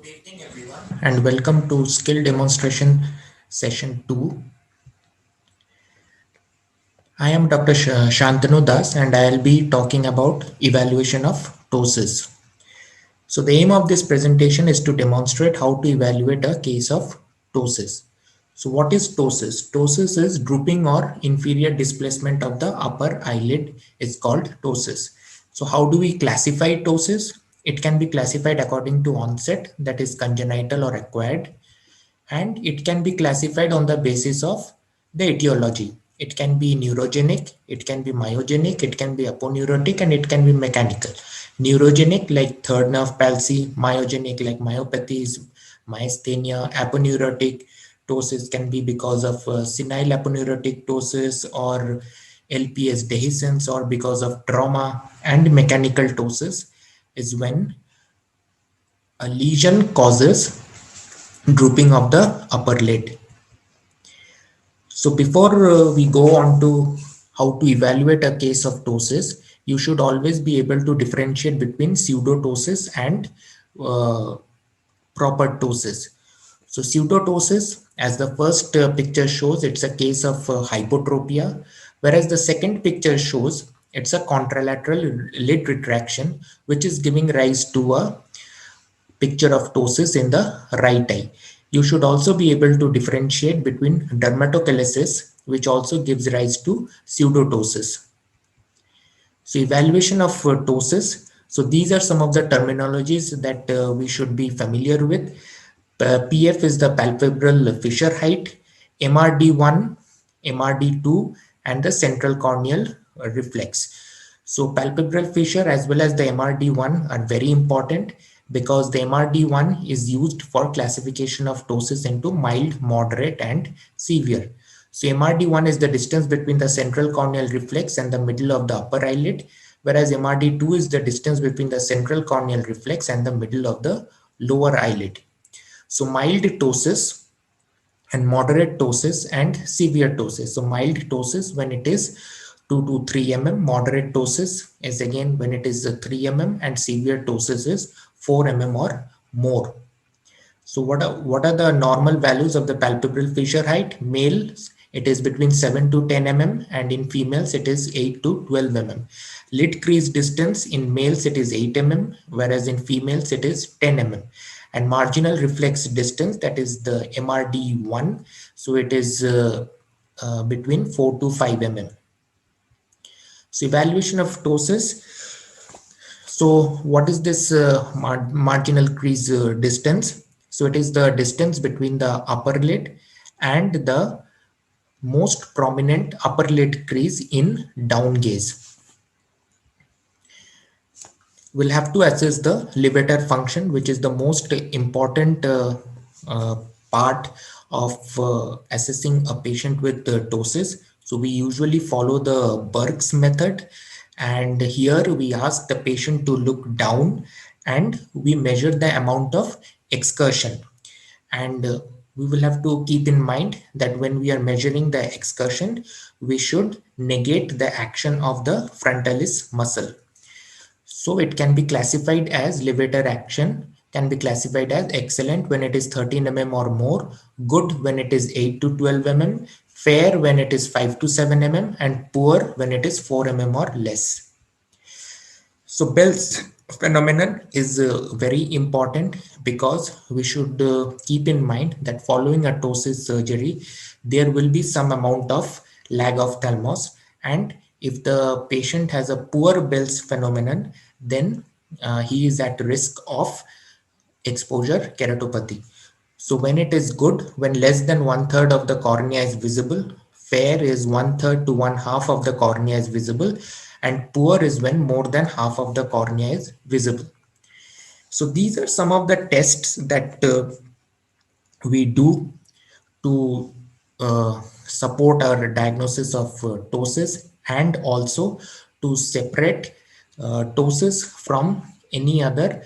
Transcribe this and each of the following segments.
Good evening, everyone, and welcome to Skill Demonstration Session 2. I am Dr. Shantanu Das, and I'll be talking about evaluation of ptosis. So, the aim of this presentation is to demonstrate how to evaluate a case of ptosis. So, what is ptosis? Ptosis is drooping or inferior displacement of the upper eyelid is called ptosis. So, how do we classify ptosis? It can be classified according to onset, that is congenital or acquired, and it can be classified on the basis of the etiology. It can be neurogenic, it can be myogenic, it can be aponeurotic, and it can be mechanical. Neurogenic like third nerve palsy, myogenic like myopathies, myasthenia, aponeurotic ptosis can be because of senile aponeurotic ptosis or LPS dehiscence or because of trauma, and mechanical ptosis is when a lesion causes drooping of the upper lid. So before we go on to how to evaluate a case of ptosis, you should always be able to differentiate between pseudotosis and uh, proper ptosis. So pseudotosis, as the first picture shows, it's a case of hypotropia, whereas the second picture shows it's a contralateral lid retraction, which is giving rise to a picture of ptosis in the right eye. You should also be able to differentiate between dermatochalasis, which also gives rise to pseudotosis. So evaluation of ptosis. So these are some of the terminologies that we should be familiar with. PF is the palpebral fissure height, MRD1, MRD2, and the central corneal reflex. So palpebral fissure as well as the MRD1 are very important because the MRD1 is used for classification of ptosis into mild, moderate, and severe. So MRD1 is the distance between the central corneal reflex and the middle of the upper eyelid, whereas MRD2 is the distance between the central corneal reflex and the middle of the lower eyelid. So mild ptosis and moderate ptosis and severe ptosis. So mild ptosis when it is 2 to 3 mm, moderate ptosis is again when it is 3 mm, and severe ptosis is 4 mm or more. So what are the normal values of the palpebral fissure height? Males, it is between 7 to 10 mm, and in females it is 8 to 12 mm. Lid crease distance in males it is 8 mm, whereas in females it is 10 mm. And marginal reflex distance, that is the MRD1, so it is between 4 to 5 mm. So evaluation of ptosis. So what is this marginal crease distance? So it is the distance between the upper lid and the most prominent upper lid crease in down gaze. We'll have to assess the levator function, which is the most important uh, part of assessing a patient with ptosis. So we usually follow the Burke's method, and here we ask the patient to look down and we measure the amount of excursion. And we will have to keep in mind that when we are measuring the excursion, we should negate the action of the frontalis muscle. So it can be classified as levator action, can be classified as excellent when it is 13 mm or more, good when it is 8 to 12 mm, fair when it is 5 to 7 mm, and poor when it is 4 mm or less. So Bell's phenomenon is very important because we should keep in mind that following a ptosis surgery, there will be some amount of lag of thalamus, and if the patient has a poor Bell's phenomenon, then he is at risk of exposure keratopathy. So when it is good, when less than 1/3 of the cornea is visible, fair is 1/3 to 1/2 of the cornea is visible, and poor is when more than half of the cornea is visible. So these are some of the tests that we do to support our diagnosis of ptosis, and also to separate ptosis from any other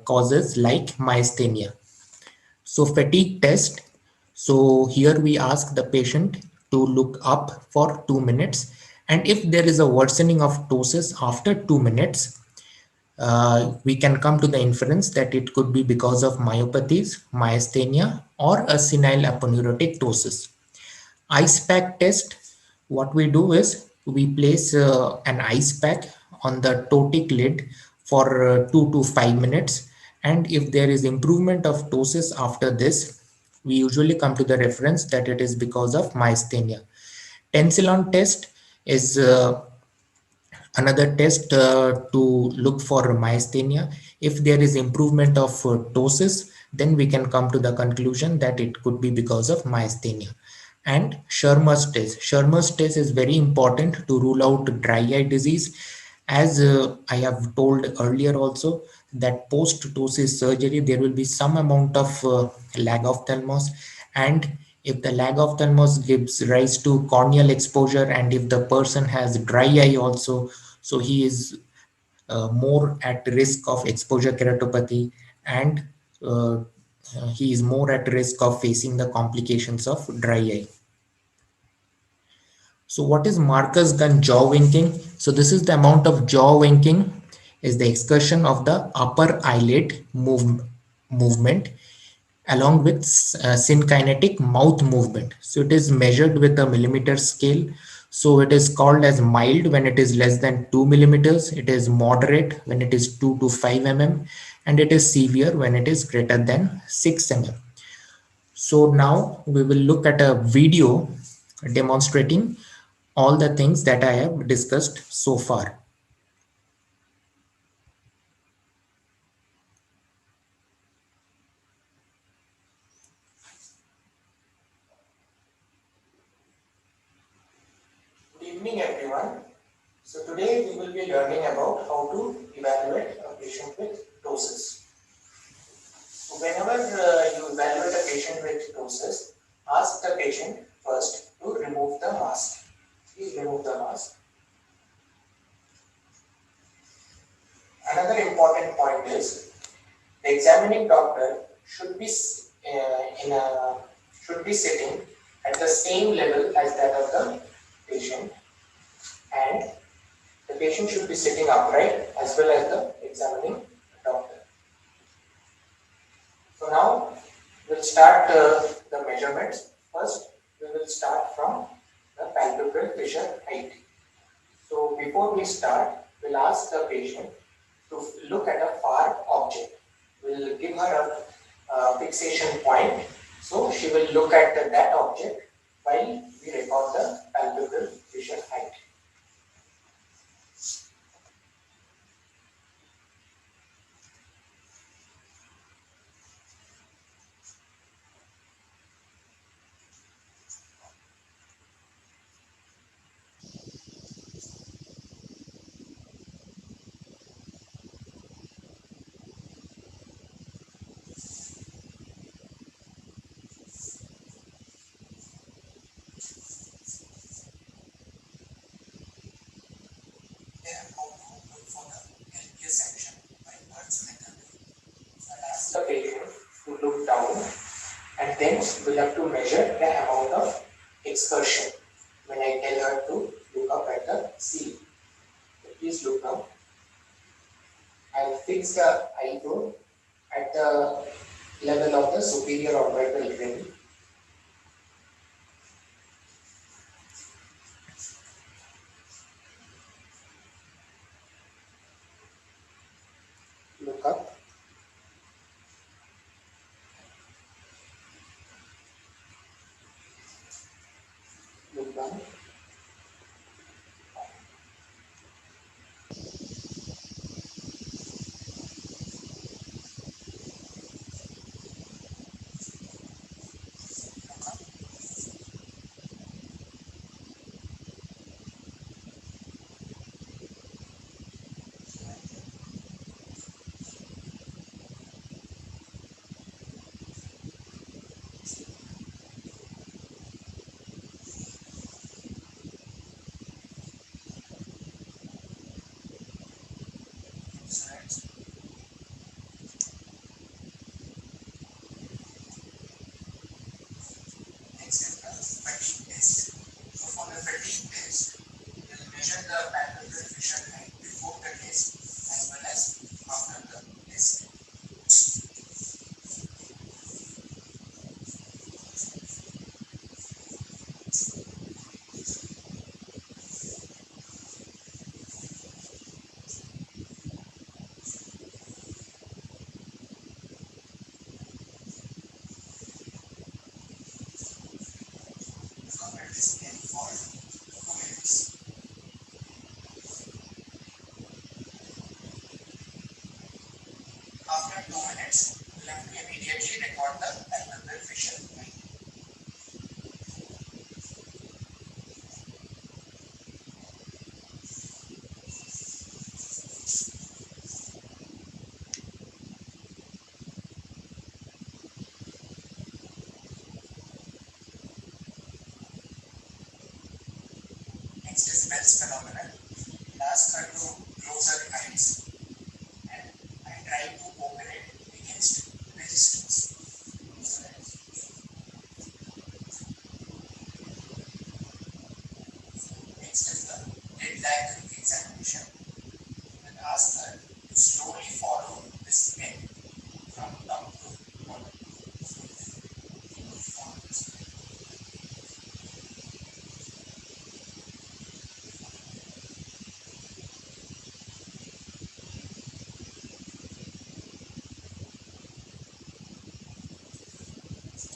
causes like myasthenia. So fatigue test. So here we ask the patient to look up for 2 minutes, and if there is a worsening of ptosis after 2 minutes, we can come to the inference that it could be because of myopathies, myasthenia, or a senile aponeurotic ptosis. Ice pack test, what we do is we place an ice pack on the ptotic lid for 2 to 5 minutes, and if there is improvement of ptosis after this, we usually come to the reference that it is because of myasthenia. Tensilon test is another test to look for myasthenia. If there is improvement of ptosis, then we can come to the conclusion that it could be because of myasthenia. And Schirmer's test. Schirmer's test is very important to rule out dry eye disease. As I have told earlier also, that post-ptosis surgery, there will be some amount of lag of thalamus, and if the lag of thalamus gives rise to corneal exposure, and if the person has dry eye also, so he is more at risk of exposure keratopathy, and uh, he is more at risk of facing the complications of dry eye. So what is Marcus Gunn jaw winking? So this is the amount of jaw winking is the excursion of the upper eyelid movement along with synkinetic mouth movement. So it is measured with a millimeter scale. So it is called as mild when it is less than 2 millimeters. It is moderate when it is 2 to 5 mm, and it is severe when it is greater than 6 mm. So now we will look at a video demonstrating all the things that I have discussed so far. Good evening, everyone. So today we will be learning about how to evaluate a patient with ptosis. So whenever you evaluate a patient with ptosis, ask the patient first to remove the mask. Please remove the mask. Another important point is the examining doctor should be should be sitting at the same level as that of the patient, and the patient should be sitting upright as well as the examining doctor. So now we'll start the measurements. First, we will start from the palpebral fissure height. So before we start, we'll ask the patient to look at a far object. We'll give her a fixation point. So she will look at that object while we record the palpebral fissure height. Ask the patient to look down, and then we'll have to measure the amount of excursion when I tell her to look up at the ceiling. So please look down. I'll fix the eyebrow at the level of the superior orbital rim. Look up. Look down.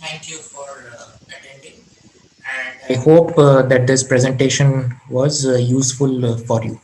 Thank you for attending. And I hope that this presentation was useful for you.